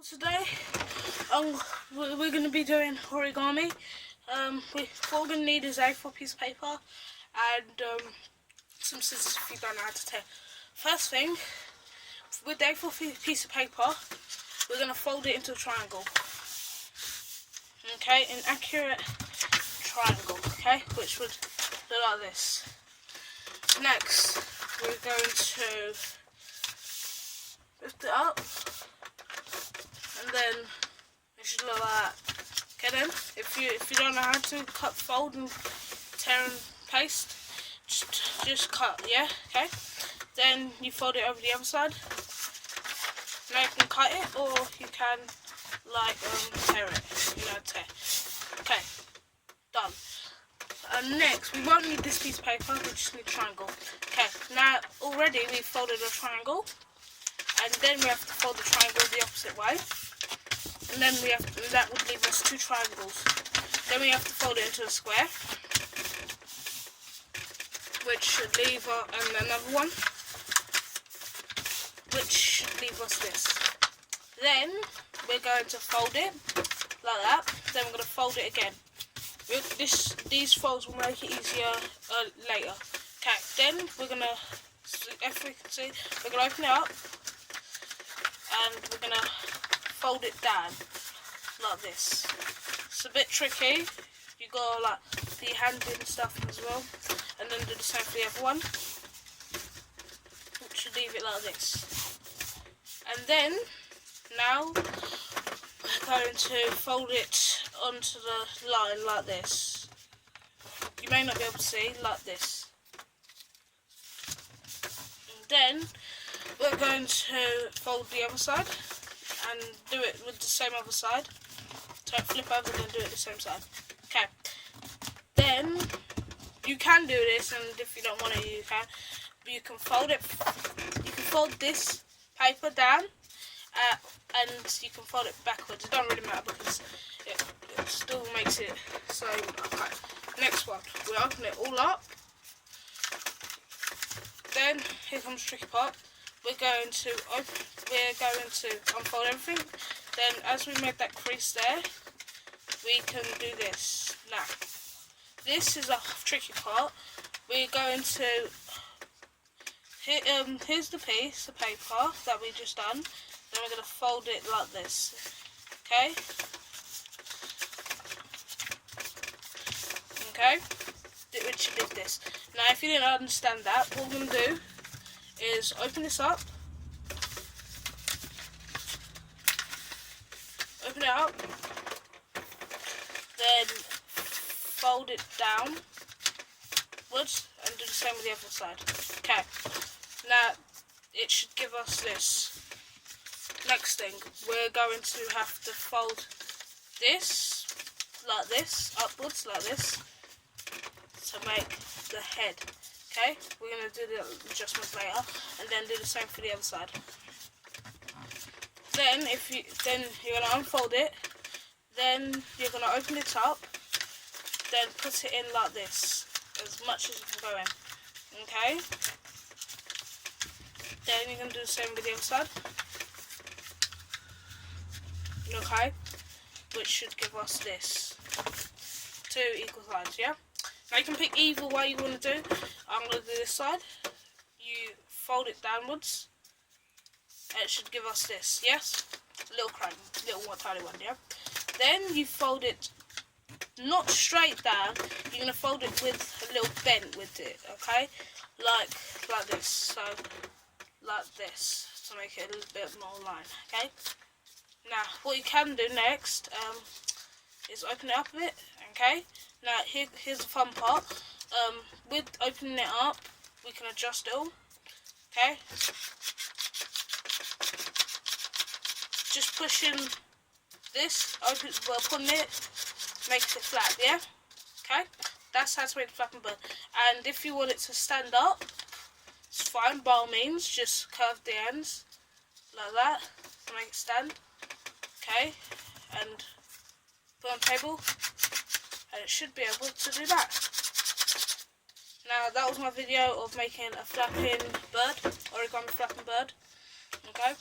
Today, we're going to be doing origami. What we're going to need is A4 piece of paper and some scissors if you don't know how to tear. First thing, with the A4 piece of paper, we're going to fold it into a triangle. Okay, an accurate triangle, okay, which would look like this. Next, we're going to lift it up. And then it should look like that. Okay then, if you don't know how to cut, fold and tear and paste, just cut, yeah, okay? Then you fold it over the other side. Now you can cut it or you can like tear it, tear. Okay, done. Next, we won't need this piece of paper, we just need a triangle. Okay, now already we've folded a triangle, and then we have to fold the triangle the opposite way. And then that would leave us two triangles. Then we have to fold it into a square, which should leave and another one, which should leave us this. Then we're going to fold it like that. Then we're going to fold it again. These folds will make it easier later. Okay. Then we're going to, if we can see, we're going to open it up, and we're going to fold it down like this. It's a bit tricky. You got like the hand in stuff as well, and then do the same for the other one. Which should leave it like this. And then now we're going to fold it onto the line like this. You may not be able to see, like this. And then we're going to fold the other side and do it with the same other side. So flip over and then do it the same side. Okay. Then you can do this, and if you don't want it, you can. But you can fold it. You can fold this paper down, and you can fold it backwards. It don't really matter because it still makes it so. Okay. Next one, we open it all up. Then here comes the tricky part. We're going to unfold everything. Then as we made that crease there, we can do this. Now, this is a tricky part. We're going to, here's the piece of paper that we just done. Then we're going to fold it like this. Okay? Okay? Which should do this. Now, if you didn't understand that, what we're going to do is open this up, open it up, then fold it downwards and do the same with the other side. Okay, now it should give us this. Next thing, we're going to have to fold this like this, upwards like this, to make the head. Okay, we're going to do the adjustments later, and then do the same for the other side. Then you're going to unfold it, then you're going to open it up, then put it in like this, as much as you can go in. Okay, then you're going to do the same with the other side. Okay, which should give us this. Two equal sides, yeah? Now you can pick either way you want to do. I'm going to do this side. You fold it downwards. And it should give us this, yes? A little crank, little one, tiny one, yeah? Then you fold it not straight down. You're going to fold it with a little bend with it, okay? Like this. So, like this. To make it a little bit more line, okay? Now, what you can do next is open it up a bit, okay? Now, here's the fun part. With opening it up, we can adjust it all, okay? Just pushing this, putting it, makes it flat, yeah? Okay? That's how to make it flat and burn. And if you want it to stand up, it's fine, by all means, just curve the ends, like that, to make it stand, okay? And put on the table. And it should be able to do that. Now that was my video of making a flapping bird, origami flapping bird. Okay,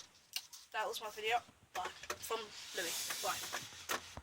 that was my video. Bye. From Louis. Bye.